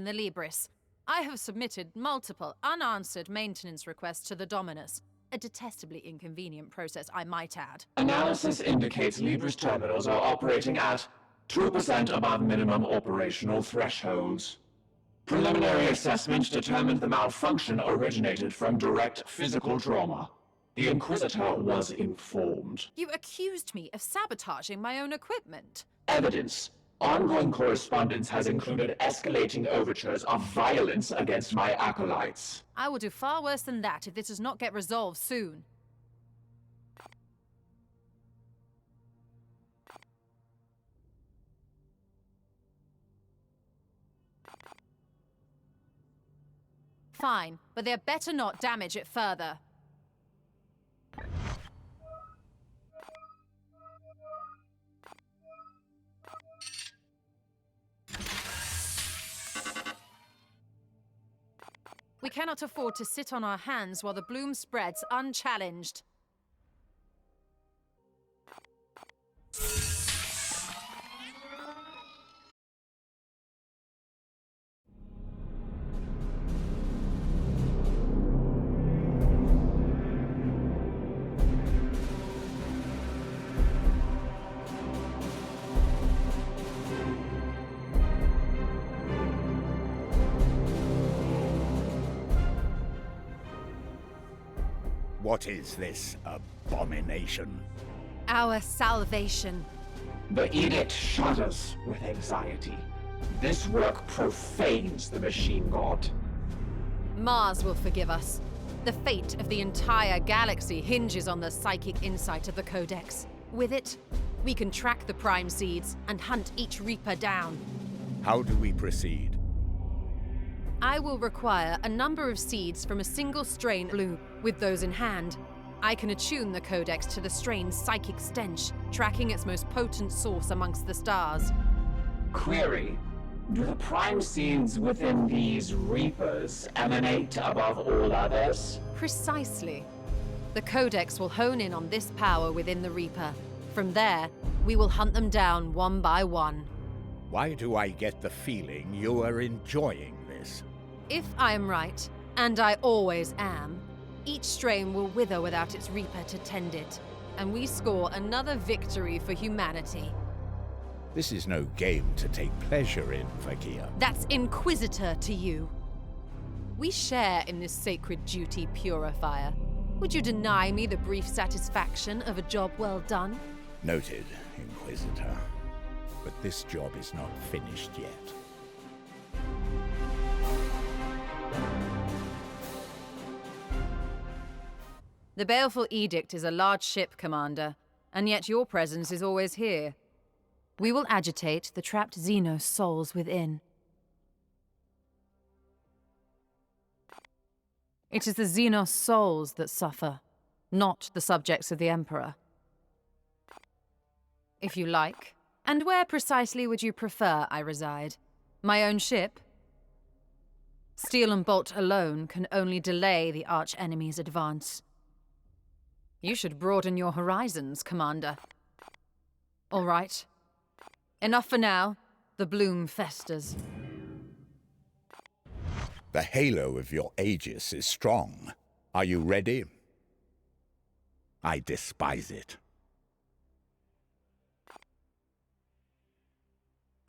the Libris. I have submitted multiple unanswered maintenance requests to the Dominus. A detestably inconvenient process, I might add. Analysis indicates Libris terminals are operating at 2% above minimum operational thresholds. Preliminary assessment determined the malfunction originated from direct physical trauma. The Inquisitor was informed. You accused me of sabotaging my own equipment. Evidence. Ongoing correspondence has included escalating overtures of violence against my acolytes. I will do far worse than that if this does not get resolved soon. Fine, but they better not damage it further. We cannot afford to sit on our hands while the bloom spreads unchallenged. What is this abomination? Our salvation. The edict shudders with anxiety. This work profanes the machine god. Mars will forgive us. The fate of the entire galaxy hinges on the psychic insight of the Codex. With it, we can track the Prime Seeds and hunt each Reaper down. How do we proceed? I will require a number of seeds from a single strain bloom. With those in hand, I can attune the Codex to the strain's psychic stench, tracking its most potent source amongst the stars. Query. Do the Prime Seeds within these Reapers emanate above all others? Precisely. The Codex will hone in on this power within the Reaper. From there, we will hunt them down one by one. Why do I get the feeling you are enjoying this? If I am right, and I always am, each strain will wither without its Reaper to tend it, and we score another victory for humanity. This is no game to take pleasure in, Fakir. That's Inquisitor to you. We share in this sacred duty, Purifier. Would you deny me the brief satisfaction of a job well done? Noted, Inquisitor. But this job is not finished yet. The Baleful Edict is a large ship, Commander, and yet your presence is always here. We will agitate the trapped Xenos souls within. It is the Xenos souls that suffer, not the subjects of the Emperor. If you like. And where precisely would you prefer I reside? My own ship? Steel and bolt alone can only delay the arch-enemy's advance. You should broaden your horizons, Commander. All right. Enough for now. The bloom festers. The halo of your Aegis is strong. Are you ready? I despise it.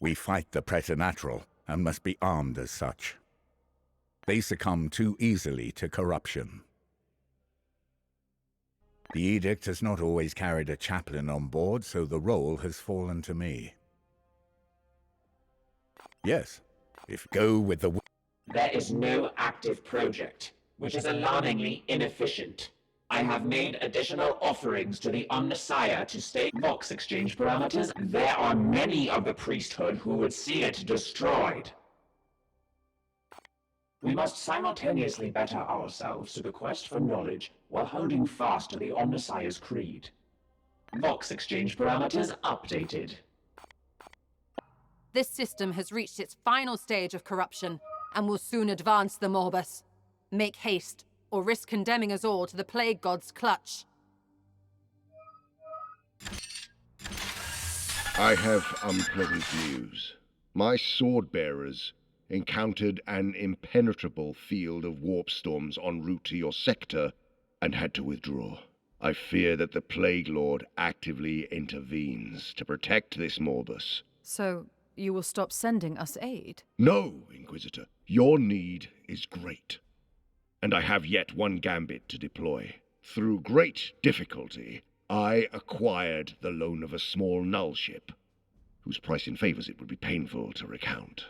We fight the preternatural and must be armed as such. They succumb too easily to corruption. The Edict has not always carried a chaplain on board, so the role has fallen to me. Yes, if go with the... There is no active project, which is alarmingly inefficient. I have made additional offerings to the Omnissiah to stay Vox exchange parameters. There are many of the priesthood who would see it destroyed. We must simultaneously better ourselves to the quest for knowledge while holding fast to the Omnissiah's creed. Vox exchange parameters updated. This system has reached its final stage of corruption and will soon advance the Morbus. Make haste, or risk condemning us all to the Plague God's clutch. I have unpleasant news. My sword bearers, encountered an impenetrable field of warp storms en route to your sector, and had to withdraw. I fear that the Plague Lord actively intervenes to protect this Morbus. So, you will stop sending us aid? No, Inquisitor. Your need is great. And I have yet one gambit to deploy. Through great difficulty, I acquired the loan of a small null ship, whose price in favors it would be painful to recount.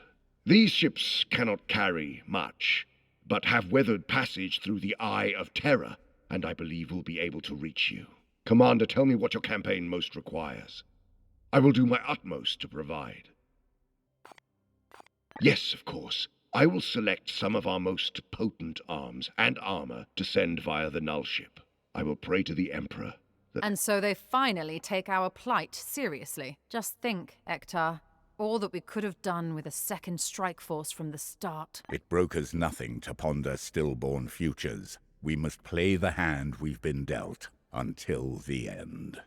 These ships cannot carry much, but have weathered passage through the Eye of Terror, and I believe will be able to reach you. Commander, tell me what your campaign most requires. I will do my utmost to provide. Yes, of course. I will select some of our most potent arms and armor to send via the null ship. I will pray to the Emperor that... And so they finally take our plight seriously. Just think, Ektar. All that we could have done with a second strike force from the start. It brokers nothing to ponder stillborn futures. We must play the hand we've been dealt until the end.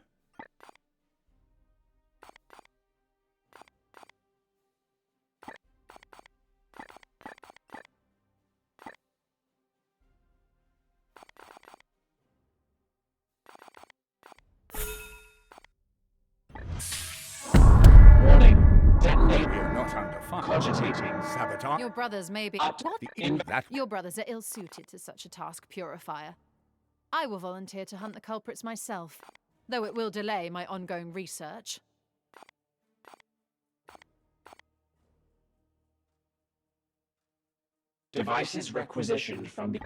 Warning. Detonate. We're not under fire. Cogitating. Sabotage. Your brothers may be... At What? That Your brothers are ill-suited to such a task, Purifier. I will volunteer to hunt the culprits myself, though it will delay my ongoing research. Devices requisitioned from the...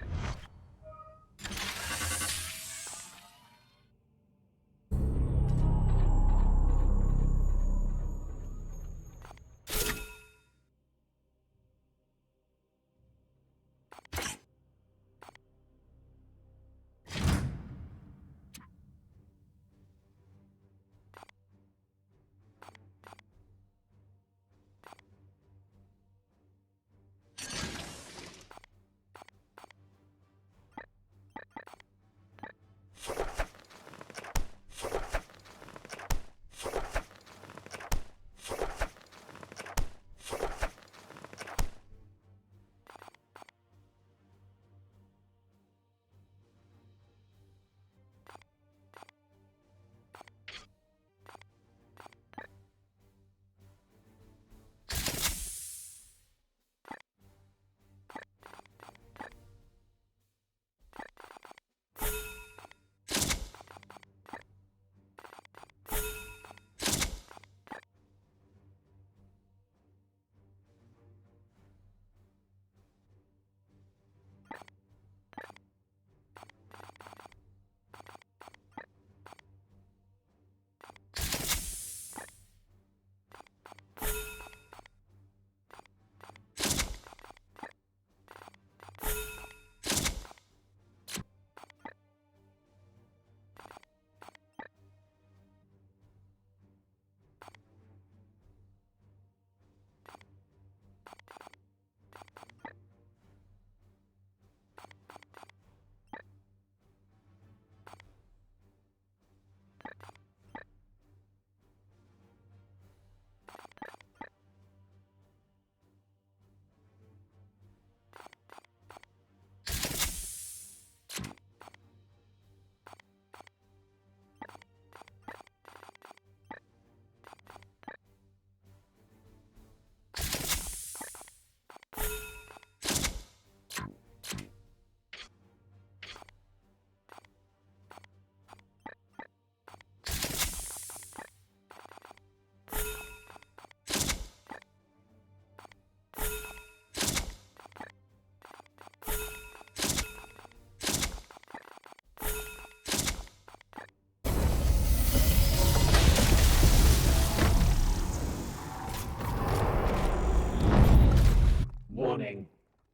Warning.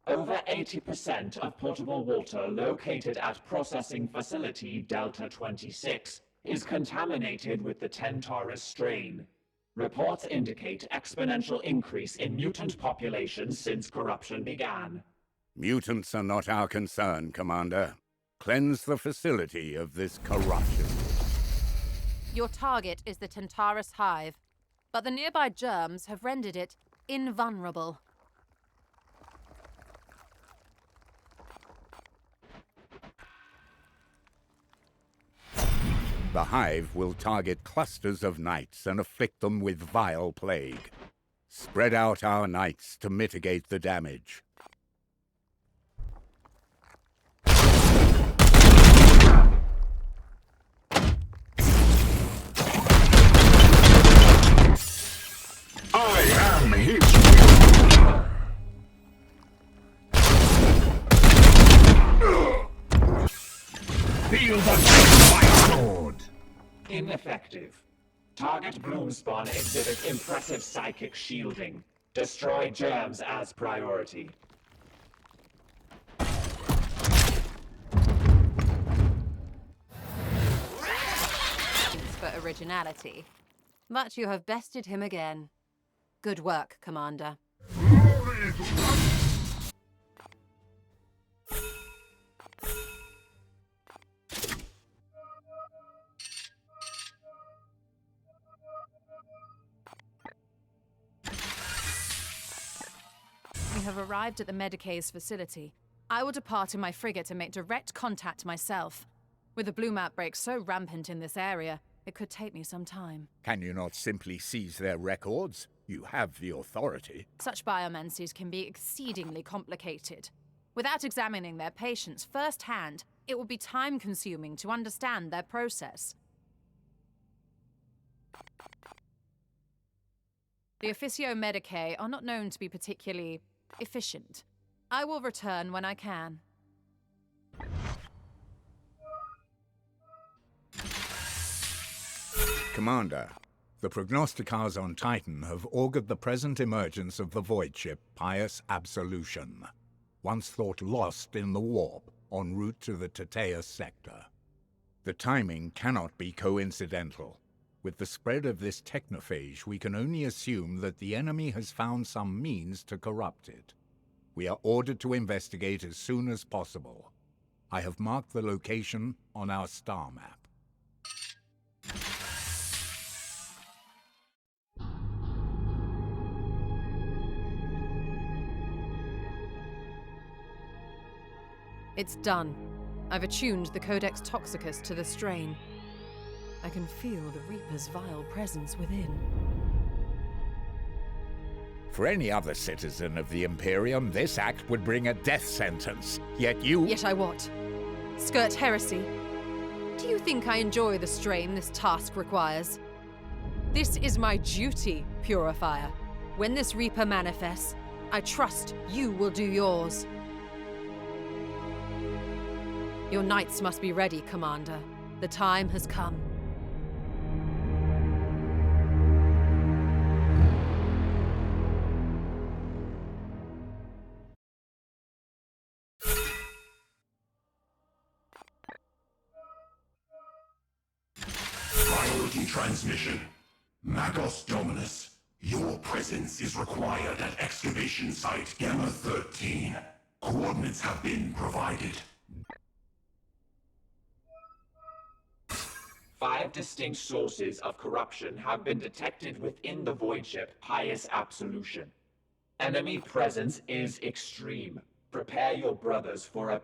Over 80% of potable water located at processing facility Delta 26 is contaminated with the Tentarus strain. Reports indicate exponential increase in mutant populations since corruption began. Mutants are not our concern, Commander. Cleanse the facility of this corruption. Your target is the Tentarus Hive, but the nearby germs have rendered it invulnerable. The Hive will target clusters of knights and afflict them with vile plague. Spread out our knights to mitigate the damage. I am his Feel the pain of my sword! Ineffective. Target Bloomspawn exhibits impressive psychic shielding. Destroy germs as priority. For originality. But you have bested him again. Good work, Commander. We have arrived at the Medicay's facility. I will depart in my frigate and make direct contact myself. With the bloom outbreak so rampant in this area, it could take me some time. Can you not simply seize their records? You have the authority. Such biomancies can be exceedingly complicated. Without examining their patients firsthand, it will be time-consuming to understand their process. The Officio Medicae are not known to be particularly efficient. I will return when I can. Commander, the prognosticars on Titan have augured the present emergence of the void ship Pious Absolution, once thought lost in the warp en route to the Tentarus sector. The timing cannot be coincidental. With the spread of this technophage, we can only assume that the enemy has found some means to corrupt it. We are ordered to investigate as soon as possible. I have marked the location on our star map. It's done. I've attuned the Codex Toxicus to the strain. I can feel the Reaper's vile presence within. For any other citizen of the Imperium, this act would bring a death sentence. Yet you... Yet I what? Skirt heresy? Do you think I enjoy the strain this task requires? This is my duty, Purifier. When this Reaper manifests, I trust you will do yours. Your knights must be ready, Commander. The time has come. Priority transmission. Magos Dominus, your presence is required at excavation site Gamma 13. Coordinates have been provided. 5 distinct sources of corruption have been detected within the void ship Pious Absolution. Enemy presence is extreme. Prepare your brothers for a